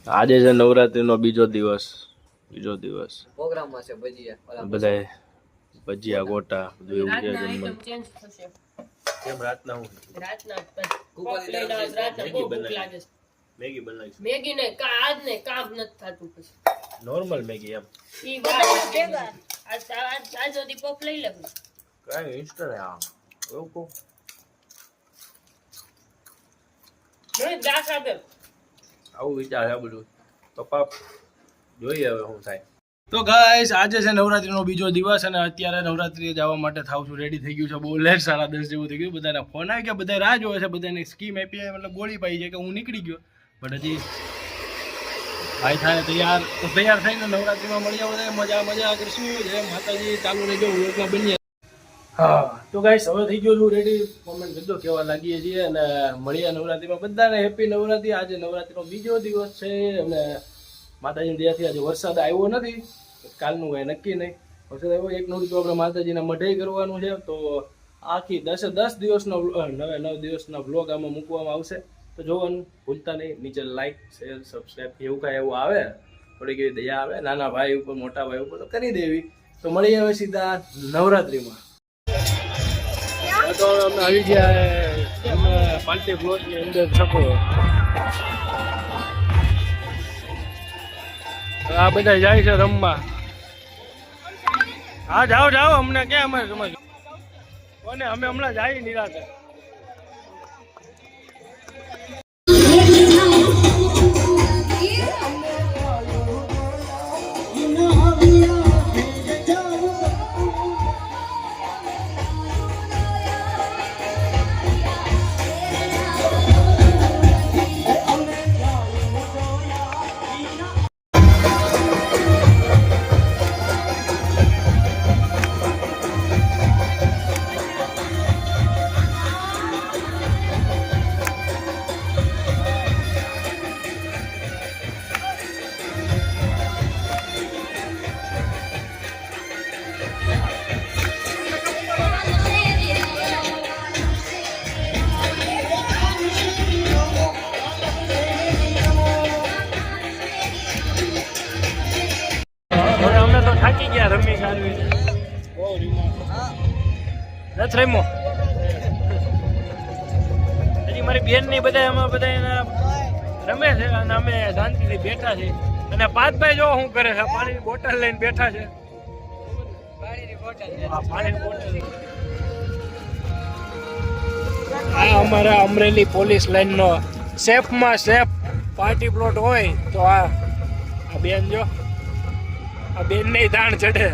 આજે છે નવરાત્રીનો બીજો દિવસ પ્રોગ્રામમાં છે ભજીયા બધાય ભજીયા ગોટા બધું એવું છે જમવાનું. ચેન્જ થશે કેમ રાતના હું રાતના રાતના બહુ ભૂખ લાગે છે. મેગી બનાવીશ. મેગી ને આજ ને કામ નથી થતું પછી નોર્મલ મેગી એમ ઈ વાત ભેગા આજ સુધી પપ લઈ લેવું કાંઈ ઇન્સ્ટન્ટ આ એવું કહું નહીં દાસ આપે આવું વિચાર છે બધું પપ્પા જોઈએ હવે શું થાય. તો ગાઈસ આજે છે નવરાત્રીનો બીજો દિવસ અને અત્યારે નવરાત્રી જવા માટે થાવ છું રેડી થઈ ગયું છે. બહુ લેટ 10:30 જેવું થઈ ગયું. બધાના ફોન આવી ગયા, બધા રાહ જોવે છે, બધાને સ્કીમ આપી મતલબ ગોળી પાઈ છે કે હું નીકળી ગયો. બટ હજી ભાઈ થાય તૈયાર તો તૈયાર થઈને નવરાત્રીમાં મળી આવો મજા કરશું. જય માતાજી. ચાલુ રહેજો વ્લોગમાં બનીએ. હા તો ગાઈસ હવે થઈ ગયો છું રેડી. કોમેન્ટ કરજો કેવા લાગીએ છીએ અને મળીએ નવરાત્રીમાં. બધાને હેપી નવરાત્રી. આજે નવરાત્રીનો બીજો દિવસ છે અને માતાજીની દયાથી આજે વરસાદ આવ્યો નથી. કાલનું કંઈ નક્કી નહીં. વરસાદ આવ્યો 1 નોરતું આપણે માતાજીના મઢે કરવાનું છે. તો આખી 10 દિવસનો 9 દિવસના વ્લોગ આમાં મૂકવામાં આવશે. તો જોવાનું ભૂલતા નહીં. નીચે લાઈક શેર સબસ્ક્રાઈબ એવું કાંઈ એવું આવે થોડીક એવી દયા આવે નાના ભાઈ ઉપર મોટા ભાઈ ઉપર તો કરી દેવી. તો મળી આવે સીધા નવરાત્રીમાં. તો અમે આવી ગયા અમે પાર્ટી પ્લોટની અંદર છકો. આ બધા જાય છે રમવા. હા જાઓ અમને ક્યાં અમે સમજ કોને અમે હમણાં જાય નિરાતે. અમે તો થાકી ગયા રમી સારવી નથી રમ્યો. હજી મારી બેન ની બધા એમાં બધા એના રમે છે અને અમે શાંતિથી બેઠા છીએ. અને પાતભાઈ જો શું કરે છે, પાણીની બોટલ લઈને બેઠા છે. પાણીની બોટલ આ અમારા અમરેલી પોલીસ લાઈન નો સેફમાં સેફ પાર્ટી પ્લોટ હોય તો આ બેન જો આ બેન ને દાણ ચડે.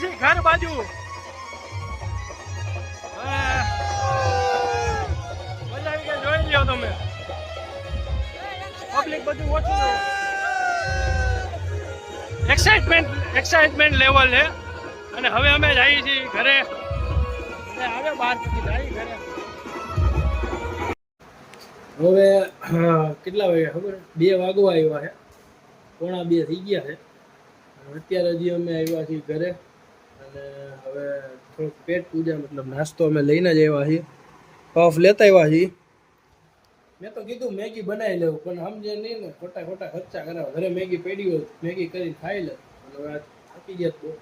જઈએ છીએ ઘર બાજુ. મજા આવી ગઈ, જોઈ લ્યો તમે. પબ્લિક બધું ઓછું, એક્સાઇટમેન્ટ લેવલ છે. અને હવે અમે જઈએ છીએ ઘરે. આવે બહારથી જઈએ ઘરે. હવે કેટલા વાગ્યા ખબર? 2 વાગવા આવ્યા છે, 1:45 થઈ ગયા છે. અત્યારે હજી અમે આવ્યા છીએ ઘરે. અને હવે થોડુંક પેટ પૂજા મતલબ નાસ્તો અમે લઈને જ આવ્યા છીએ. પફ લેતા આવ્યા છીએ. મેં તો કીધું મેગી બનાવી લેવું, પણ સમજે નહીં ને, ખોટા ખર્ચા કરાવે. ઘરે મેગી પડી હોય મેગી કરીને ખાઈ લે. હવે આ થાકી ગયા,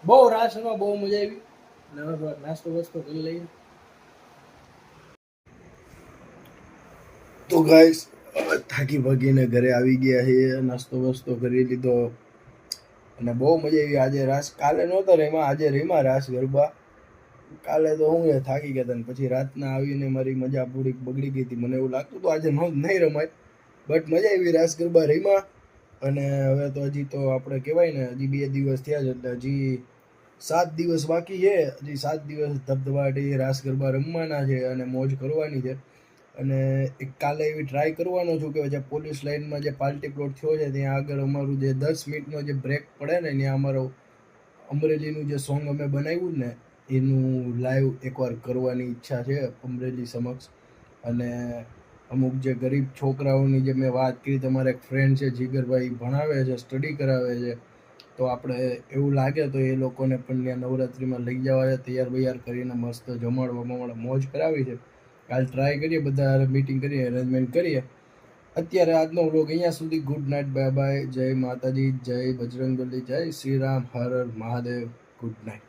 બહુ રાસમાં બહુ મજા આવી. અને હવે નાસ્તો વસ્તો કરી લઈએ. તો ગાઈસ થાકી ભાગીને ઘરે આવી ગયા છે. નાસ્તો વસ્તો કરી લીધો અને બહુ મજા આવી આજે. રાસ કાલે નહોતો રેમાં, આજે રેમાં રાસ ગરબા. કાલે તો હું થાકી ગયા હતા. પછી રાતના આવીને મારી મજા પૂરી બગડી ગઈ હતી. મને એવું લાગતું હતું આજે નહીં રમાય, બટ મજા આવી. રાસ ગરબા રેમાં. અને હવે તો હજી તો આપણે કહેવાય ને, હજી 2 દિવસ થયા છે, એટલે હજી 7 દિવસ બાકી છે. હજી 7 દિવસ ધબધબાટી રાસ ગરબા રમવાના છે અને મોજ કરવાની છે. અને એક કાલે એવી ટ્રાય કરવાનો છું કે જે પોલીસ લાઇનમાં જે પાર્ટી પ્લોટ થયો છે ત્યાં આગળ અમારું જે 10 મિનિટનો જે બ્રેક પડે ને, ત્યાં અમારો અમરેલીનું જે સોંગ અમે બનાવ્યું ને એનું લાઈવ એકવાર કરવાની ઈચ્છા છે અમરેલી સમક્ષ. અને અમુક જે ગરીબ છોકરાઓની જે મેં વાત કરી, તમારા એક ફ્રેન્ડ છે જીગરભાઈ, ભણાવે છે, સ્ટડી કરાવે છે, તો આપણે એવું લાગે તો એ લોકોને પણ ત્યાં નવરાત્રિમાં લઈ જવા છે. તૈયાર બૈયાર કરીને મસ્ત જમાડવા મોજ કરાવી છે. કાલ ટ્રાય કરીએ, બધા મીટિંગ કરીએ, અરેન્જમેન્ટ કરીએ. અત્યારે આજનો વ્લોગ અહીંયા સુધી. Good night, bye bye. જય માતાજી, જય બજરંગબલી, જય શ્રી રામ, હર હર મહાદેવ. Good night.